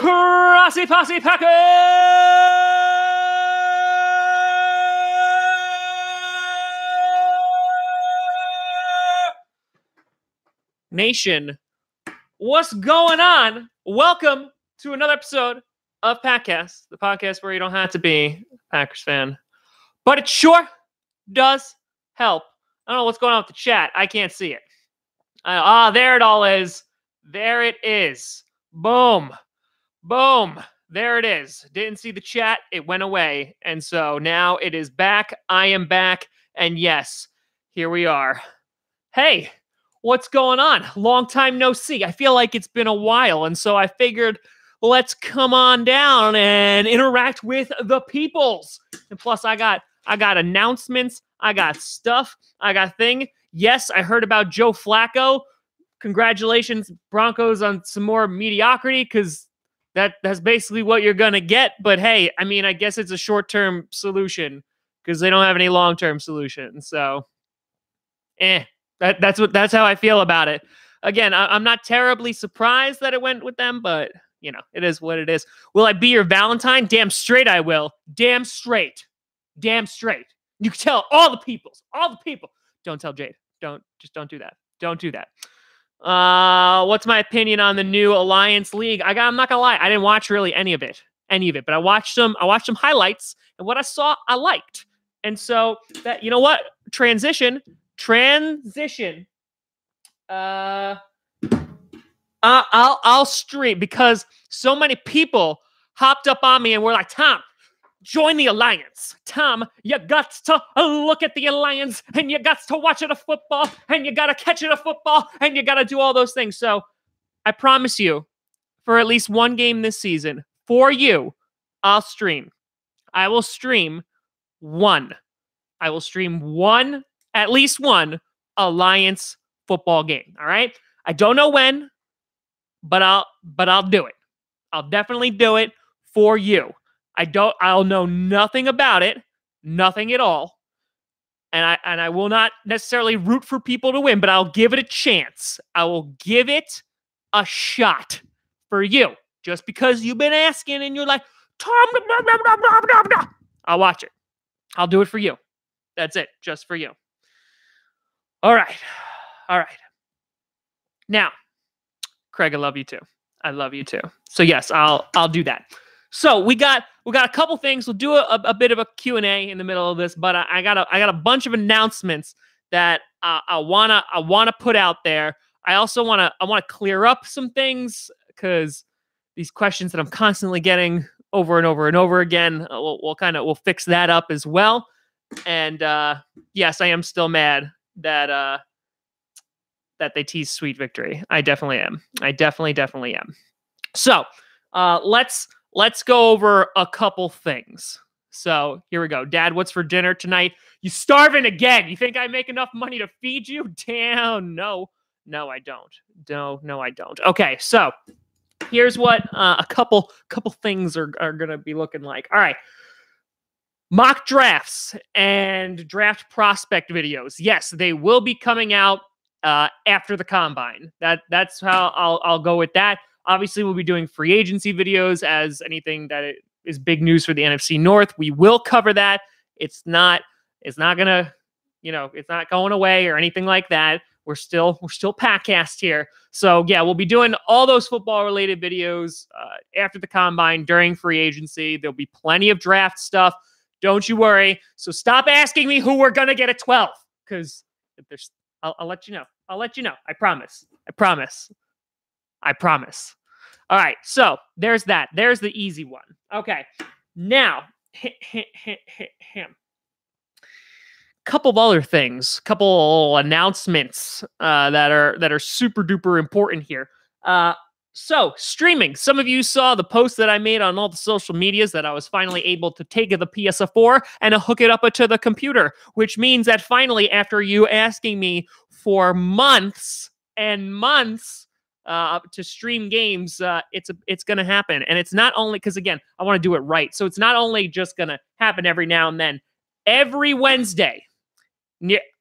Crossy Posse Packer Nation. What's going on? Welcome to another episode of Packcast, the podcast where you don't have to be a Packers fan, but it sure does help. I don't know what's going on with the chat. I can't see it. There it all is. There it is. Boom. Boom. There it is. Didn't see the chat. It went away. And so now it is back. I am back. And yes, here we are. Hey, what's going on? Long time no see. I feel like it's been a while. And so I figured, let's come on down and interact with the peoples. And plus I got announcements. I got stuff. I got thing. Yes, I heard about Joe Flacco. Congratulations, Broncos, on some more mediocrity, because that's basically what you're going to get. But hey, I mean, I guess it's a short-term solution because they don't have any long-term solutions. So, that's how I feel about it. Again, I'm not terribly surprised that it went with them, but, you know, it is what it is. Will I be your Valentine? Damn straight I will. Damn straight. Damn straight. You can tell all the people. Don't tell Jade. Don't do that. Don't do that. What's my opinion on the new Alliance League? I'm not gonna lie, I didn't watch really any of it, but I watched some highlights, and what I saw, I liked. And so that, you know what? Transition. I'll stream, because so many people hopped up on me and were like, Tom, join the Alliance. Tom, you got to look at the Alliance, and you got to watch it a football, and you got to catch it a football, and you got to do all those things. So I promise you, for at least one game this season, for you, I'll stream. I will stream one. I will stream one, at least one, Alliance football game. All right? I don't know when, but I'll do it. I'll definitely do it for you. I'll know nothing about it, nothing at all. And I will not necessarily root for people to win, but I'll give it a chance. I will give it a shot for you. Just because you've been asking and you're like, Tom, blah, blah, blah, blah, blah. I'll watch it. I'll do it for you. That's it. Just for you. All right. Now, Craig, I love you too. I love you too. So yes, I'll do that. So we got a couple things. We'll do a bit of a Q&A in the middle of this, but I got a bunch of announcements that I wanna put out there. I also wanna clear up some things, because these questions that I'm constantly getting over and over and over again, we'll fix that up as well. And yes, I am still mad that they teased Sweet Victory. I definitely am. I definitely am. So let's go over a couple things. So here we go. Dad, what's for dinner tonight? You starving again? You think I make enough money to feed you? Damn, no, I don't. No, I don't. Okay, so here's what a couple things are gonna be looking like. All right. Mock drafts and draft prospect videos. Yes, they will be coming out after the combine. That's how I'll go with that. Obviously, we'll be doing free agency videos as anything that is big news for the NFC North. We will cover that. It's not gonna, it's not going away or anything like that. We're still Packcast here. So yeah, we'll be doing all those football related videos after the combine, during free agency. There'll be plenty of draft stuff. Don't you worry. So stop asking me who we're gonna get at 12, because I'll let you know. I'll let you know. I promise. All right, so there's that. There's the easy one. Okay, now, couple of other things, couple announcements that are super duper important here. So streaming. Some of you saw the post that I made on all the social medias that I was finally able to take the PS4 and hook it up to the computer, which means that finally, after you asking me for months and months to stream games, it's going to happen. And it's not only, because again, I want to do it right. So it's not only just going to happen every now and then. Every Wednesday,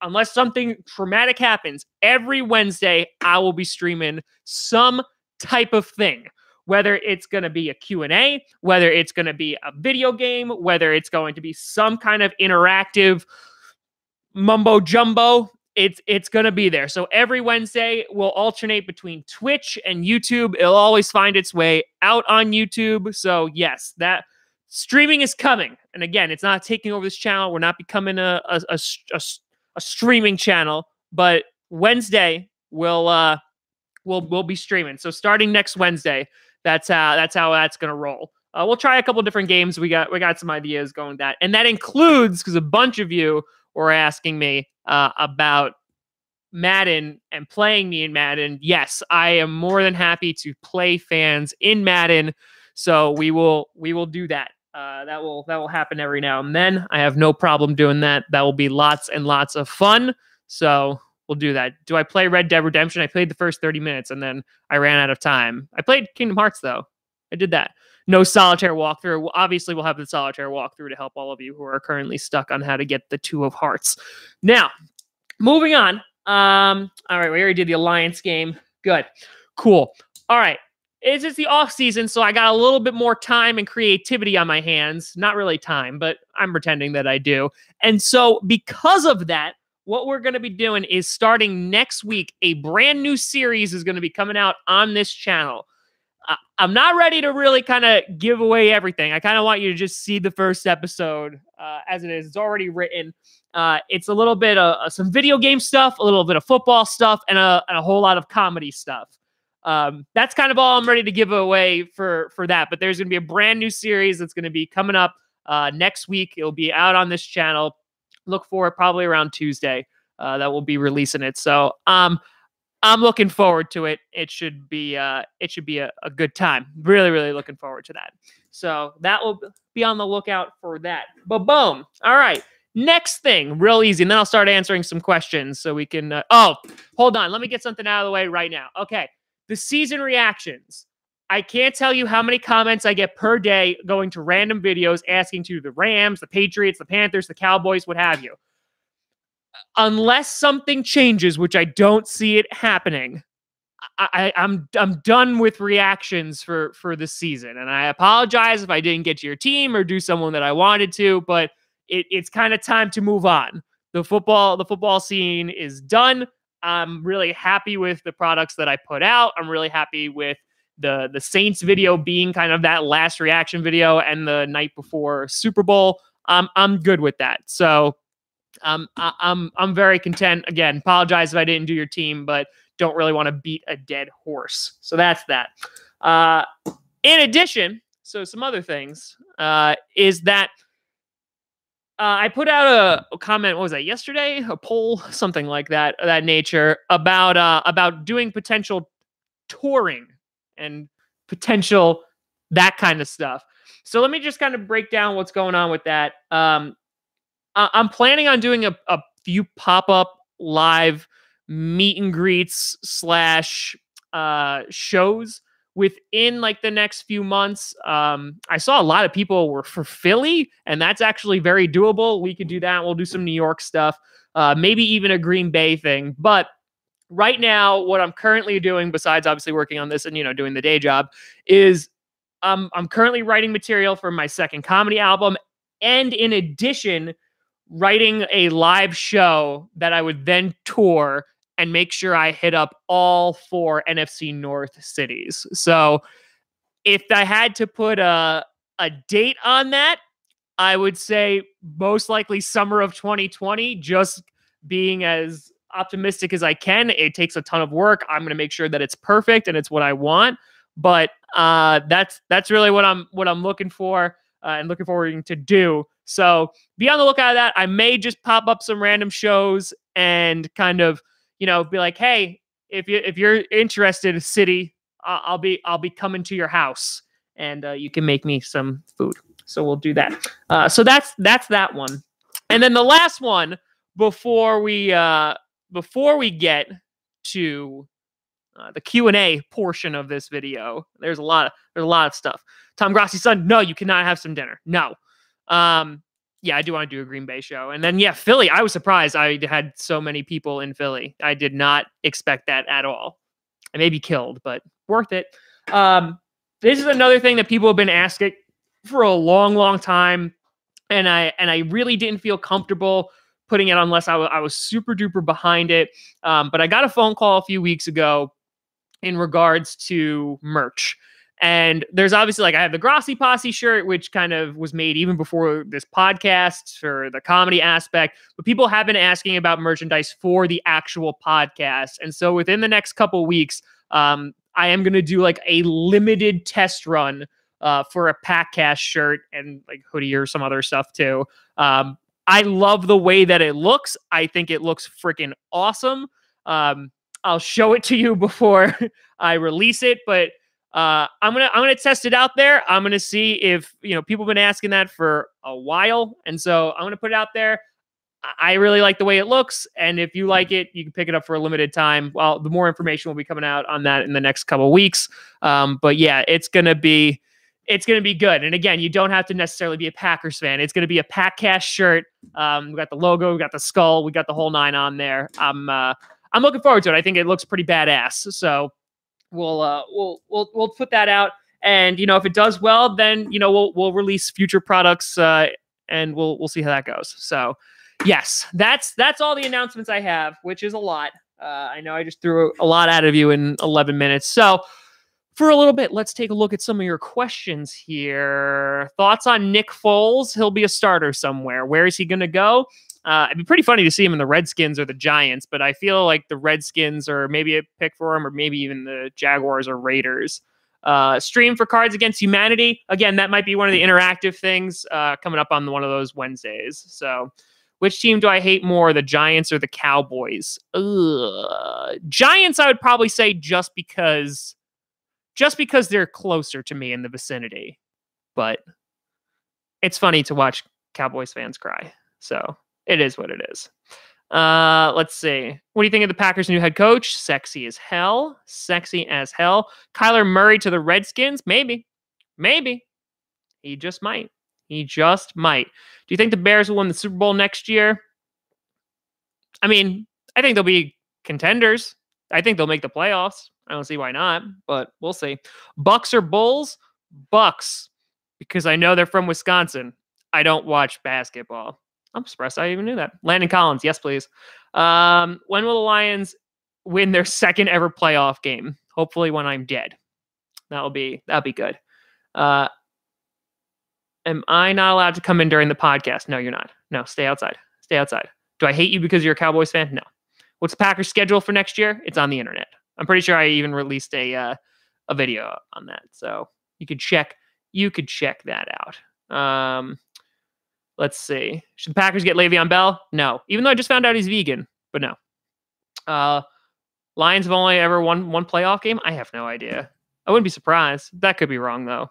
unless something traumatic happens, every Wednesday I will be streaming some type of thing, whether it's going to be a Q&A, whether it's going to be a video game, whether it's going to be some kind of interactive mumbo jumbo, it's going to be there. So every Wednesday we'll alternate between Twitch and YouTube. It'll always find its way out on YouTube. So yes, that streaming is coming. And again, it's not taking over this channel. We're not becoming a streaming channel, but Wednesday we'll be streaming. So starting next Wednesday, that's how that's going to roll. We'll try a couple different games. We got some ideas going that. And that includes, because a bunch of you were asking me about Madden and playing me in Madden. Yes, I am more than happy to play fans in Madden. So we will do that. That will happen every now and then. I have no problem doing that. That will be lots and lots of fun. So we'll do that. Do I play Red Dead Redemption? I played the first 30 minutes and then I ran out of time. I played Kingdom Hearts though. I did that. No solitaire walkthrough. Obviously, we'll have the solitaire walkthrough to help all of you who are currently stuck on how to get the Two of Hearts. Now, moving on. All right, we already did the Alliance game. Good. Cool. All right. It's just the off season, so I got a little bit more time and creativity on my hands. Not really time, but I'm pretending that I do. And so because of that, what we're going to be doing is starting next week, a brand new series is going to be coming out on this channel. I'm not ready to really kind of give away everything. I kind of want you to just see the first episode as it is. It's already written. It's a little bit of some video game stuff, a little bit of football stuff, and a whole lot of comedy stuff. That's kind of all I'm ready to give away for that. But there's going to be a brand new series that's going to be coming up next week. It'll be out on this channel. Look for it probably around Tuesday that we'll be releasing it. So I'm looking forward to it. It should be a good time. Really, really looking forward to that. So that will be on the lookout for that. But boom. All right. Next thing, real easy. And then I'll start answering some questions so we can. Oh, hold on. Let me get something out of the way right now. Okay. The season reactions. I can't tell you how many comments I get per day going to random videos asking to the Rams, the Patriots, the Panthers, the Cowboys, what have you. Unless something changes, which I don't see it happening, I'm done with reactions for this season. And I apologize if I didn't get to your team or do someone that I wanted to, but it's kind of time to move on. The football scene is done. I'm really happy with the products that I put out. I'm really happy with the Saints video being kind of that last reaction video and the night before Super Bowl. I'm good with that. So I'm very content. Again, apologize if I didn't do your team, but don't really want to beat a dead horse. So that's that. In addition, so some other things is that I put out a comment. What was that? Yesterday, a poll, something like that, that nature about doing potential touring and potential that kind of stuff. So let me just kind of break down what's going on with that. I'm planning on doing a few pop-up live meet and greets / shows within like the next few months. I saw a lot of people were for Philly, and that's actually very doable. We could do that. We'll do some New York stuff, maybe even a Green Bay thing. But right now, what I'm currently doing, besides obviously working on this and, doing the day job, is I'm currently writing material for my second comedy album. And in addition, writing a live show that I would then tour and make sure I hit up all 4 NFC North cities. So if I had to put a date on that, I would say most likely summer of 2020, just being as optimistic as I can. It takes a ton of work. I'm going to make sure that it's perfect and it's what I want. But that's really what I'm looking for and looking forward to do. So be on the lookout of that. I may just pop up some random shows and kind of, be like, hey, if you're interested, city, I'll be coming to your house and you can make me some food. So we'll do that. So that's that one. And then the last one before we get to the Q&A portion of this video, there's a lot of stuff. Tom Grassi's son, no, you cannot have some dinner. No. Yeah, I do want to do a Green Bay show. And then, yeah, Philly. I was surprised I had so many people in Philly. I did not expect that at all. I may be killed, but worth it. this is another thing that people have been asking for a long, long time. And I really didn't feel comfortable putting it unless I was super duper behind it. But I got a phone call a few weeks ago in regards to merch. And there's obviously, like, I have the Grossi Posse shirt, which kind of was made even before this podcast for the comedy aspect. But people have been asking about merchandise for the actual podcast. And so within the next couple weeks, I am going to do like a limited test run for a Packcast shirt and like hoodie or some other stuff too. I love the way that it looks. I think it looks freaking awesome. I'll show it to you before I release it, but I'm gonna test it out there. I'm gonna see if people have been asking that for a while, and so I'm gonna put it out there. I really like the way it looks, and if you like it, you can pick it up for a limited time. Well, the more information will be coming out on that in the next couple of weeks. But yeah, it's gonna be good. And again, you don't have to necessarily be a Packers fan. It's gonna be a Packcast shirt. We got the logo, we got the skull, we got the whole nine on there. I'm looking forward to it. I think it looks pretty badass. So we'll put that out, and if it does well, then we'll release future products, and we'll see how that goes. So yes, that's all the announcements I have, which is a lot. I know I just threw a lot out of you in 11 minutes. So for a little bit, let's take a look at some of your questions here. Thoughts on Nick Foles? He'll be a starter somewhere. Where is he going to go? It'd be pretty funny to see him in the Redskins or the Giants, but I feel like the Redskins are maybe a pick for him, or maybe even the Jaguars or Raiders. Stream for Cards Against Humanity. Again, that might be one of the interactive things coming up on one of those Wednesdays. So which team do I hate more, the Giants or the Cowboys? Giants, I would probably say just because they're closer to me in the vicinity. But it's funny to watch Cowboys fans cry. So it is what it is. Let's see. What do you think of the Packers' new head coach? Sexy as hell. Sexy as hell. Kyler Murray to the Redskins? Maybe. He just might. Do you think the Bears will win the Super Bowl next year? I mean, I think they'll be contenders. I think they'll make the playoffs. I don't see why not, but we'll see. Bucks or Bulls? Bucks, because I know they're from Wisconsin. I don't watch basketball. I'm surprised I even knew that. Landon Collins, yes, please. When will the Lions win their second ever playoff game? Hopefully when I'm dead. That'll be good. Am I not allowed to come in during the podcast? No, you're not. No, stay outside. Do I hate you because you're a Cowboys fan? No. What's the Packers schedule for next year? It's on the internet. I'm pretty sure I even released a video on that. So you could check that out. Let's see. Should the Packers get Le'Veon Bell? No. Even though I just found out he's vegan, but no. Lions have only ever won one playoff game? I have no idea. I wouldn't be surprised. That could be wrong, though.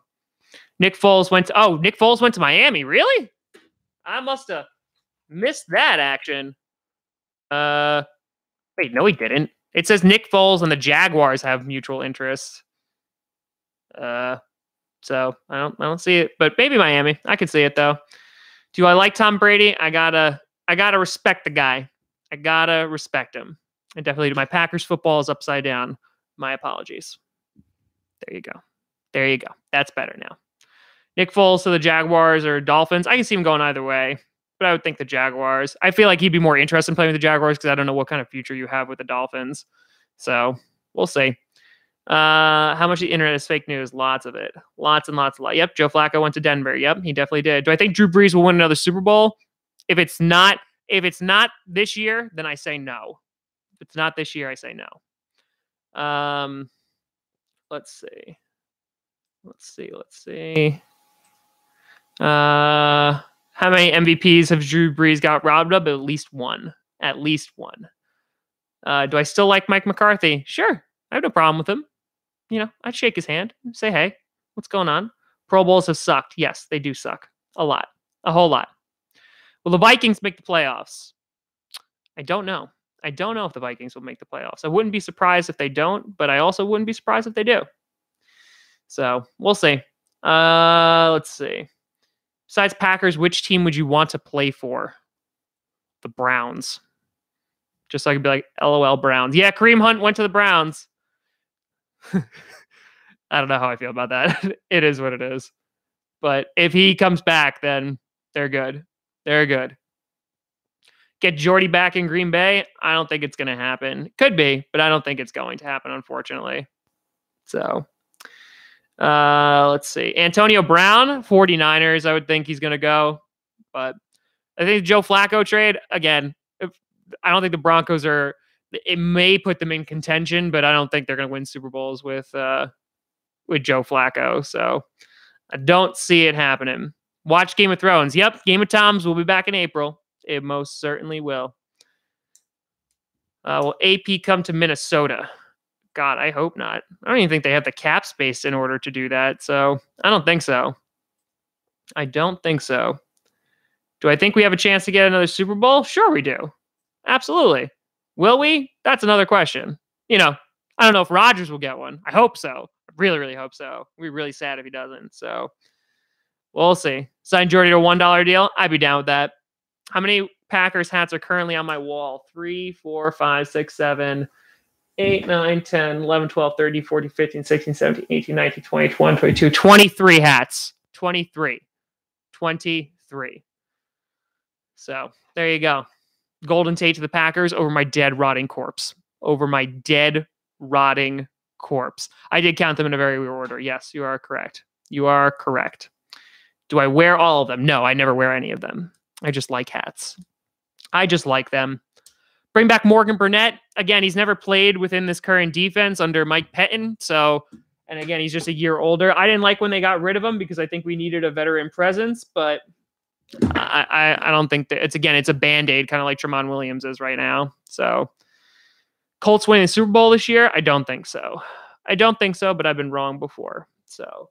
Nick Foles went to Miami. Really? I must have missed that action. Wait, no, he didn't. It says Nick Foles and the Jaguars have mutual interests. So I don't see it, but maybe Miami. I could see it though. Do I like Tom Brady? I gotta respect the guy. I gotta respect him. And definitely do. My Packers football is upside down. My apologies. There you go. That's better now. Nick Foles to the Jaguars or Dolphins. I can see him going either way, but I would think the Jaguars. I feel like he'd be more interested in playing with the Jaguars because I don't know what kind of future you have with the Dolphins. So we'll see. How much the internet is fake news? Lots of it. Lots and lots. Yep, Joe Flacco went to Denver. Yep, he definitely did. Do I think Drew Brees will win another Super Bowl? If it's not this year, then I say no. If it's not this year, I say no. Let's see. How many MVPs have Drew Brees got robbed of? At least one. Do I still like Mike McCarthy? Sure. I have no problem with him. I'd shake his hand and say, hey, what's going on? Pro Bowls have sucked. Yes, they do suck. A lot. A whole lot. Will the Vikings make the playoffs? I don't know. I don't know if the Vikings will make the playoffs. I wouldn't be surprised if they don't, but I also wouldn't be surprised if they do. So we'll see. Let's see. Besides Packers, which team would you want to play for? The Browns. Just so I could be like, LOL Browns. Yeah, Kareem Hunt went to the Browns. I don't know how I feel about that. It is what it is. But if he comes back, then they're good. They're good. Get Jordy back in Green Bay? I don't think it's going to happen. Could be, but I don't think it's going to happen, unfortunately. So, let's see. Antonio Brown, 49ers. I would think he's going to go. But I think Joe Flacco trade, again, I don't think the Broncos are, it may put them in contention, but I don't think they're going to win Super Bowls with Joe Flacco. So I don't see it happening. Watch Game of Thrones. Yep, Game of Toms will be back in April. It most certainly will. Will AP come to Minnesota? God, I hope not. I don't even think they have the cap space in order to do that. So I don't think so. I don't think so. Do I think we have a chance to get another Super Bowl? Sure we do. Absolutely. Will we? That's another question. You know, I don't know if Rodgers will get one. I hope so. I really, really hope so. We'd be really sad if he doesn't. So we'll see. Sign Jordy to a $1 deal. I'd be down with that. How many Packers hats are currently on my wall? 3, 4, 5, 6, 7, 8, 9, 10, 11, 12, 13, 14, 15, 16, 17, 18, 19, 20, 21, 22, 23 hats. 23. 23. So there you go. Golden Tate to the Packers over my dead, rotting corpse. Over my dead, rotting corpse. I did count them in a very weird order. Yes, you are correct. You are correct. Do I wear all of them? No, I never wear any of them. I just like hats. I just like them. Bring back Morgan Burnett. Again, he's never played within this current defense under Mike Pettin. So, and again, he's just a year older. I didn't like when they got rid of him because I think we needed a veteran presence, but I don't think that it's a Band-Aid, kind of like Tramon Williams is right now. So Colts winning the Super Bowl this year? I don't think so. I don't think so, but I've been wrong before. So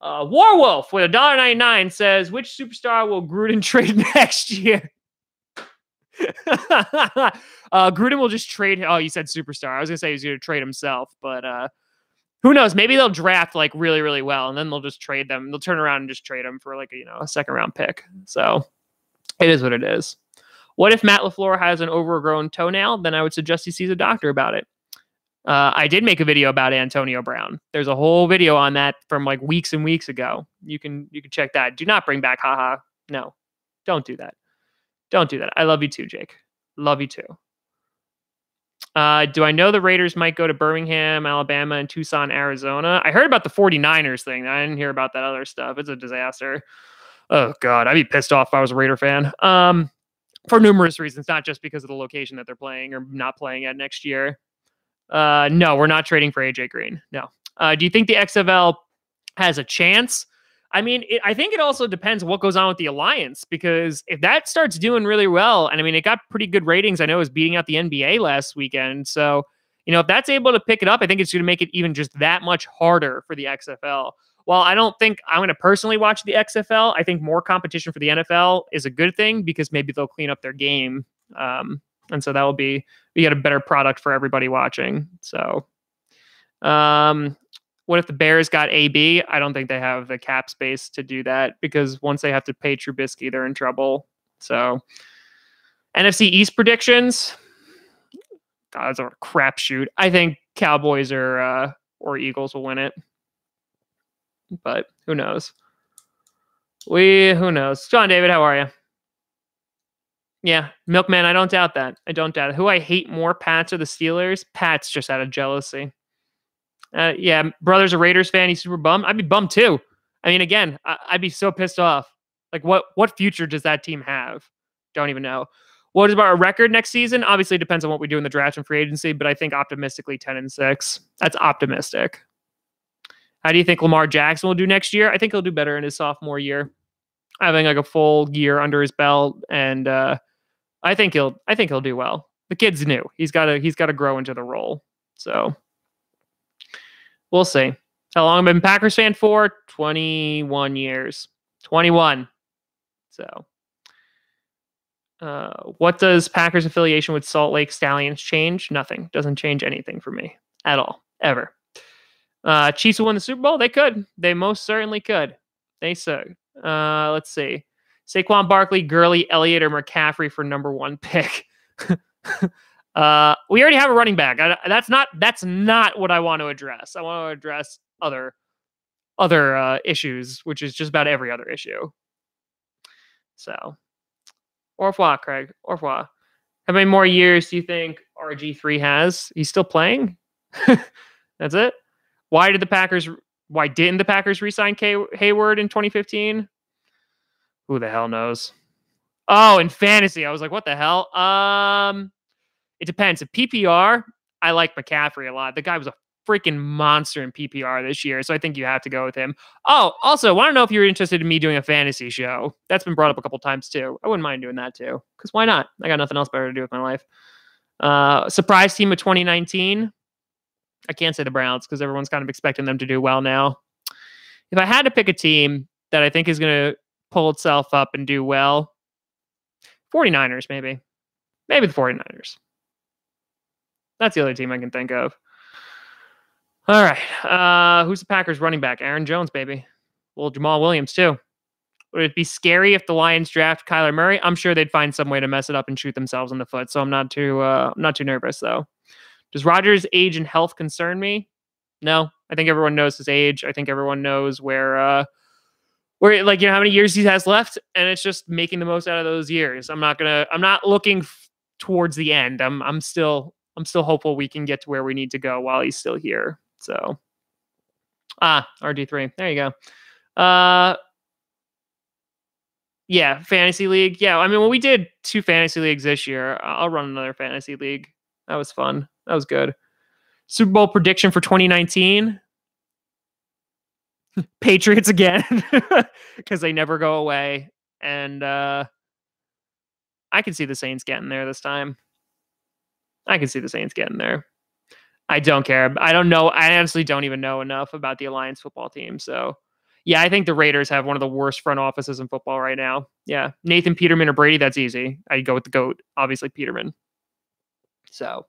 Warwolf with $1.99 says, which superstar will Gruden trade next year? Gruden will just trade. Oh, you said superstar. I was going to say he's going to trade himself, but who knows? Maybe they'll draft like really, really well, and then they'll just trade them. They'll turn around and just trade them for like a second round pick. So it is what it is. What if Matt LaFleur has an overgrown toenail? Then I would suggest he sees a doctor about it. I did make a video about Antonio Brown. There's a whole video on that from like weeks and weeks ago. You can check that. Do not bring back haha. No, don't do that. Don't do that. I love you too, Jake. Love you too. Do I know the Raiders might go to Birmingham, Alabama, and Tucson, Arizona? I heard about the 49ers thing. I didn't hear about that other stuff. It's a disaster. Oh, God. I'd be pissed off if I was a Raider fan. For numerous reasons, not just because of the location that they're playing or not playing at next year. No, we're not trading for AJ Green. No. Do you think the XFL has a chance? I mean, I think it also depends what goes on with the alliance, because if that starts doing really well, and I mean, it got pretty good ratings. I know it was beating out the NBA last weekend. So, if that's able to pick it up, I think it's going to make it even just that much harder for the XFL. While I don't think I'm going to personally watch the XFL, I think more competition for the NFL is a good thing because maybe they'll clean up their game. And so that will we get a better product for everybody watching. So, what if the Bears got AB? I don't think they have the cap space to do that, because once they have to pay Trubisky, they're in trouble. So, NFC East predictions. God, that's a crapshoot. I think Cowboys or Eagles will win it, but who knows? Who knows? John David, how are you? Yeah, Milkman, I don't doubt that. I don't doubt it. Who I hate more, Pats or the Steelers? Pats, just out of jealousy. Yeah, brother's a Raiders fan. He's super bummed. I'd be bummed too. I mean, again, I'd be so pissed off. Like, what future does that team have? Don't even know. What is about our record next season? Obviously, it depends on what we do in the draft and free agency, but I think optimistically 10-6. That's optimistic. How do you think Lamar Jackson will do next year? I think he'll do better in his sophomore year, having like a full year under his belt, and I think he'll do well. The kid's new. He's got to grow into the role. So we'll see. How long have I been a Packers fan for? 21 years. 21. So, what does Packers affiliation with Salt Lake Stallions change? Nothing. Doesn't change anything for me at all, ever. Chiefs will win the Super Bowl? They could. They most certainly could. They suck. Let's see. Saquon Barkley, Gurley, Elliott, or McCaffrey for number 1 pick. We already have a running back. That's not what I want to address. I want to address other issues, which is just about every other issue. So, au revoir, Craig. Au revoir. How many more years do you think RG3 has? He's still playing? That's it? Why didn't the Packers re-sign Hayward in 2015? Who the hell knows? Oh, in fantasy, I was like, what the hell? It depends. If PPR, I like McCaffrey a lot. The guy was a freaking monster in PPR this year, so I think you have to go with him. Oh, also, want to know if you're interested in me doing a fantasy show. That's been brought up a couple times too. I wouldn't mind doing that too, because why not? I got nothing else better to do with my life. Surprise team of 2019. I can't say the Browns because everyone's kind of expecting them to do well now. If I had to pick a team that I think is going to pull itself up and do well, 49ers maybe. Maybe the 49ers. That's the other team I can think of. All right. Who's the Packers running back? Aaron Jones, baby. Well, Jamal Williams, too. Would it be scary if the Lions draft Kyler Murray? I'm sure they'd find some way to mess it up and shoot themselves in the foot, so I'm not too nervous, though. Does Rodgers' age and health concern me? No. I think everyone knows his age. I think everyone knows where like, how many years he has left, and it's just making the most out of those years. I'm not looking towards the end. I'm still hopeful we can get to where we need to go while he's still here. So, RG3. There you go. Yeah, fantasy league. Yeah, I mean, we did 2 fantasy leagues this year. I'll run another fantasy league. That was fun. That was good. Super Bowl prediction for 2019. Patriots again, because they never go away. And I can see the Saints getting there this time. I can see the Saints getting there. I don't care. I don't know. I honestly don't even know enough about the Alliance football team. So, yeah, I think the Raiders have one of the worst front offices in football right now. Yeah. Nathan Peterman or Brady, that's easy. I'd go with the GOAT, obviously Peterman. So,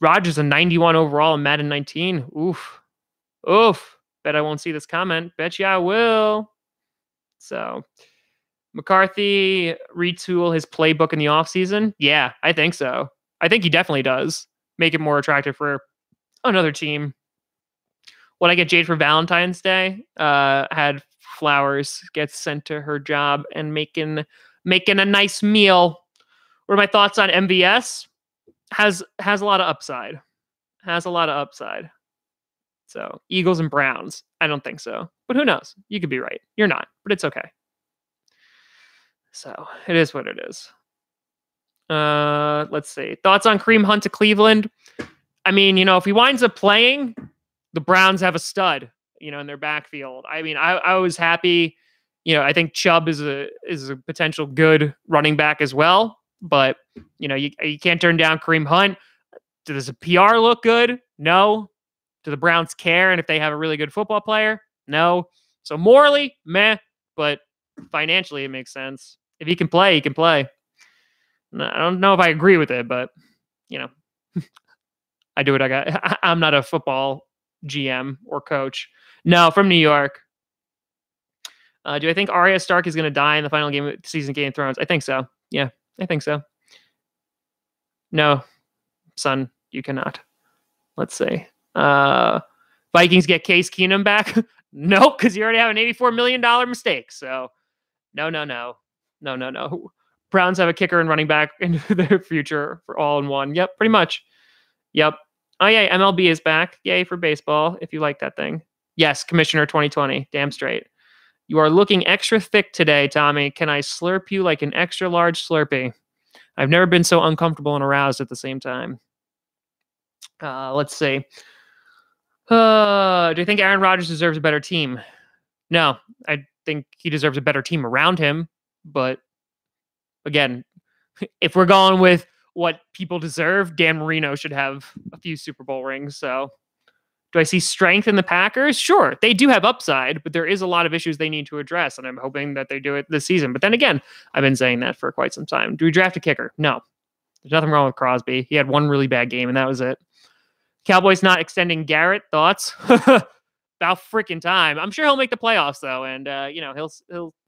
Rodgers a 91 overall in Madden 19. Oof. Bet I won't see this comment. Bet you I will. So, McCarthy retool his playbook in the offseason? Yeah, I think so. I think he definitely does. Make it more attractive for another team. When I get Jade for Valentine's Day, had flowers get sent to her job and making a nice meal. What are my thoughts on MVS? Has a lot of upside. So Eagles and Browns. I don't think so. But who knows? You could be right. You're not, but it's okay. So it is what it is. Let's see. Thoughts on Kareem Hunt to Cleveland? I mean, if he winds up playing, the Browns have a stud, in their backfield. I mean, I was happy. I think Chubb is a potential good running back as well. But, you can't turn down Kareem Hunt. Does the PR look good? No. Do the Browns care? And if they have a really good football player? No. So morally, meh. But financially, it makes sense. If he can play, he can play. I don't know if I agree with it, but, I do what I got. I'm not a football GM or coach. No, from New York. Do I think Arya Stark is going to die in the final game of season Game of Thrones? I think so. Yeah, I think so. No, son, you cannot. Let's see. Vikings get Case Keenum back? Nope, because you already have an $84 million mistake. So, no. Browns have a kicker and running back in their future for all in one. Yep, pretty much. Yep. Oh, yeah, MLB is back. Yay for baseball, if you like that thing. Yes, Commissioner 2020. Damn straight. You are looking extra thick today, Tommy. Can I slurp you like an extra large Slurpee? I've never been so uncomfortable and aroused at the same time. Let's see. Do you think Aaron Rodgers deserves a better team? No, I think he deserves a better team around him. But again, if we're going with what people deserve, Dan Marino should have a few Super Bowl rings. So do I see strength in the Packers? Sure, they do have upside, but there is a lot of issues they need to address, and I'm hoping that they do it this season. But then again, I've been saying that for quite some time. Do we draft a kicker? No. There's nothing wrong with Crosby. He had one really bad game, and that was it. Cowboys not extending Garrett. Thoughts? About freaking time. I'm sure he'll make the playoffs, though, and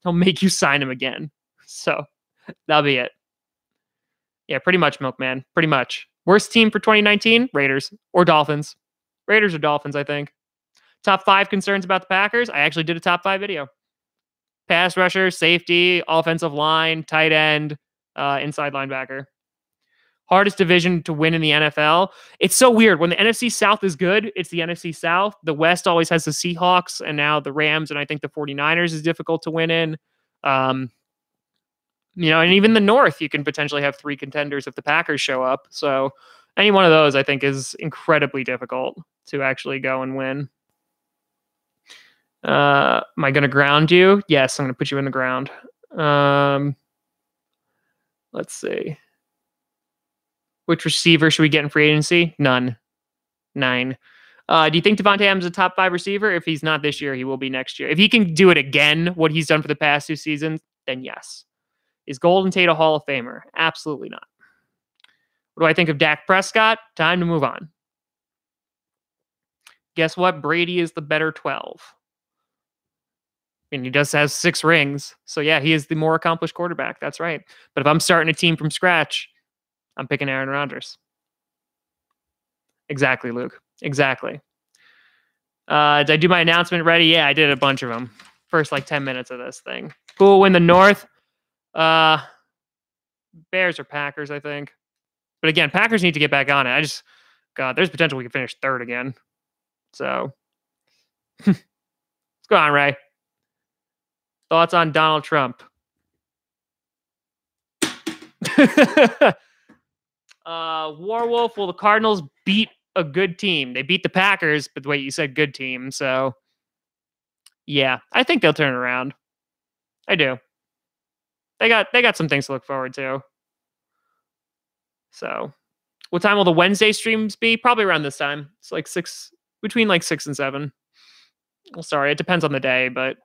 he'll make you sign him again. So that'll be it. Yeah, pretty much, Milkman. Pretty much. Worst team for 2019? Raiders or Dolphins. Raiders or Dolphins, I think. Top 5 concerns about the Packers. I actually did a top 5 video. Pass rusher, safety, offensive line, tight end, inside linebacker. Hardest division to win in the NFL. It's so weird. When the NFC South is good, it's the NFC South. The West always has the Seahawks and now the Rams, and I think the 49ers is difficult to win in. And even the North, you can potentially have 3 contenders if the Packers show up. So any one of those, I think, is incredibly difficult to actually go and win. Am I going to ground you? Yes, I'm going to put you in the ground. Let's see. Which receiver should we get in free agency? None. 9. Do you think Devontae Adams is a top 5 receiver? If he's not this year, he will be next year. If he can do it again, what he's done for the past 2 seasons, then yes. Is Golden Tate a Hall of Famer? Absolutely not. What do I think of Dak Prescott? Time to move on. Guess what? Brady is the better 12. And he does have 6 rings. So yeah, he is the more accomplished quarterback. That's right. But if I'm starting a team from scratch, I'm picking Aaron Rodgers. Exactly, Luke. Exactly. Did I do my announcement ready? Yeah, I did a bunch of them. First 10 minutes of this thing. Who will win the North? Bears or Packers, I think. But again, Packers need to get back on it. God, there's potential we can finish 3rd again. So, what's going on, Ray? Thoughts on Donald Trump? Warwolf, will the Cardinals beat a good team? They beat the Packers, but the way you said good team. So, yeah, I think they'll turn it around. I do. They got some things to look forward to. So, what time will the Wednesday streams be? Probably around this time. It's 6, between 6 and 7. Well, sorry, it depends on the day, but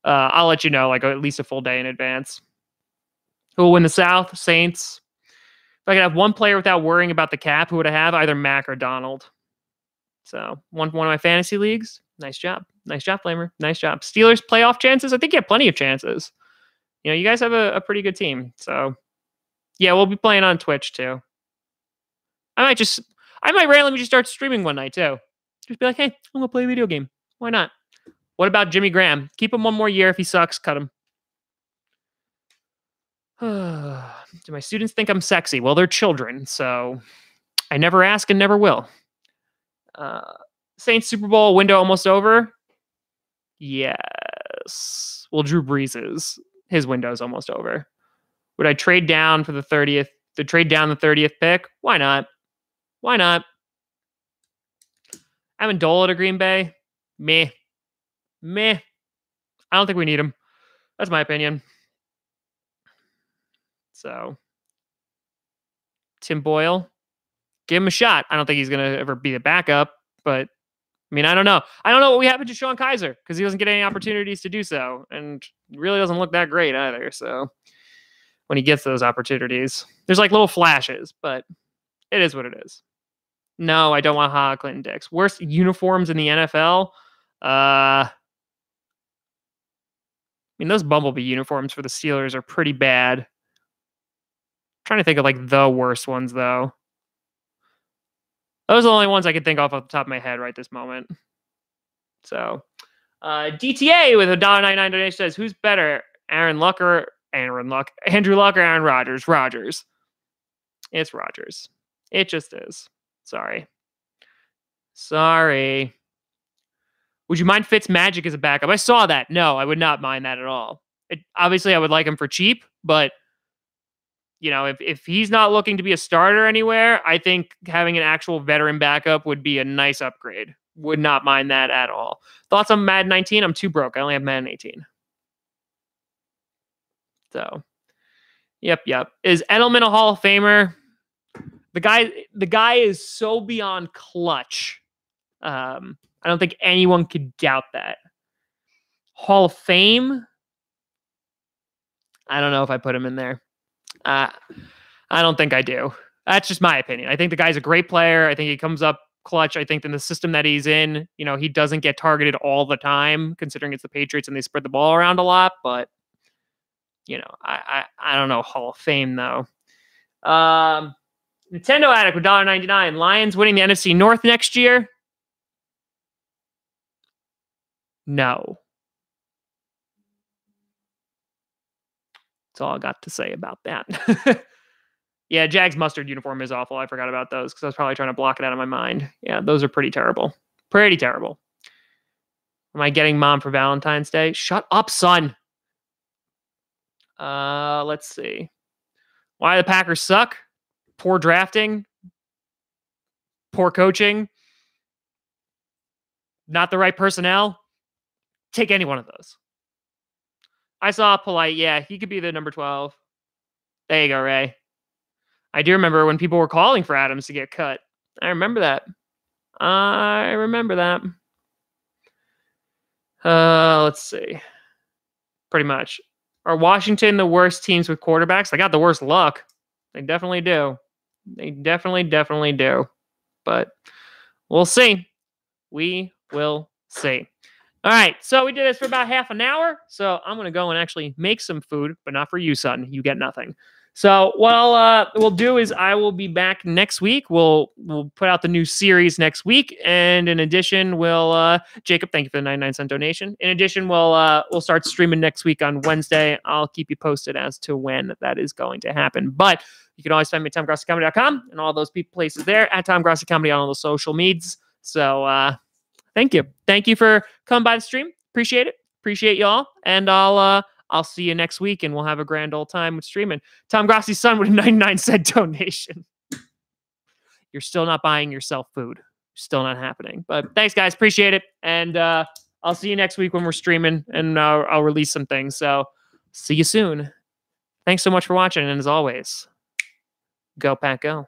I'll let you know at least a full day in advance. Who will win the South? Saints. If I could have one player without worrying about the cap, who would I have? Either Mac or Donald. So one of my fantasy leagues. Nice job. Nice job, Flamer. Nice job. Steelers playoff chances? I think you have plenty of chances. You guys have a pretty good team. So yeah, we'll be playing on Twitch too. I might randomly just start streaming one night too. Just be like, hey, I'm gonna play a video game. Why not? What about Jimmy Graham? Keep him one more year. If he sucks, cut him. Do my students think I'm sexy? Well, they're children, so I never ask and never will. Saints Super Bowl window almost over? Yes. Well, Drew Brees' his window's almost over. Would I trade down for the 30th? To trade down the 30th pick? Why not? Why not? Amendola to Green Bay? Meh. I don't think we need him. That's my opinion. So, Tim Boyle, give him a shot. I don't think he's going to ever be the backup, but I don't know. I don't know what we happened to Sean Kaiser because he doesn't get any opportunities to do so, and really doesn't look that great either. So, when he gets those opportunities, there's little flashes, but it is what it is. No, I don't want Ha Clinton Dix. Worst uniforms in the NFL? Those Bumblebee uniforms for the Steelers are pretty bad. Trying to think of the worst ones though. Those are the only ones I can think off the top of my head right this moment. So, DTA with $1.99 donation says, "Who's better, Andrew Luck or Aaron Rodgers?" Rodgers. It's Rodgers. It just is. Sorry. Would you mind Fitzmagic as a backup? I saw that. No, I would not mind that at all. Obviously, I would like him for cheap, but if he's not looking to be a starter anywhere, I think having an actual veteran backup would be a nice upgrade. Would not mind that at all. Thoughts on Madden 19? I'm too broke. I only have Madden 18. So, yep. Is Edelman a Hall of Famer? The guy is so beyond clutch. I don't think anyone could doubt that. Hall of Fame? I don't know if I put him in there. I don't think I do. That's just my opinion. I think the guy's a great player. I think he comes up clutch. I think in the system that he's in, he doesn't get targeted all the time, considering it's the Patriots and they spread the ball around a lot. But, I don't know. Hall of Fame, though. Nintendo Addict with $1.99. Lions winning the NFC North next year? No. That's all I got to say about that. Yeah, Jags mustard uniform is awful. I forgot about those because I was probably trying to block it out of my mind. Yeah, those are pretty terrible. Pretty terrible. Am I getting mom for Valentine's Day? Shut up, son. Let's see. Why the Packers suck? Poor drafting. Poor coaching. Not the right personnel. Take any one of those. I saw Polite. Yeah, he could be the number 12. There you go, Ray. I do remember when people were calling for Adams to get cut. I remember that. Let's see. Pretty much. Are Washington the worst teams with quarterbacks? They got the worst luck. They definitely do. They definitely do. But we'll see. We will see. All right. So we did this for about half an hour. So I'm going to go and actually make some food, but not for you, son. You get nothing. So what we'll do is I will be back next week. We'll put out the new series next week, and in addition, we'll Jacob, thank you for the 99-cent donation. In addition, we'll start streaming next week on Wednesday. I'll keep you posted as to when that is going to happen. But you can always find me at TomGrossiComedy.com and all those places there at Tom Grossi Comedy on all the social medias. So thank you for coming by the stream. Appreciate it. Appreciate y'all, and I'll see you next week, and we'll have a grand old time with streaming. Tom Grossi's son with a 99-cent donation. You're still not buying yourself food. Still not happening. But thanks, guys. Appreciate it. And I'll see you next week when we're streaming, and I'll release some things. So see you soon. Thanks so much for watching. And as always, go Pack Go.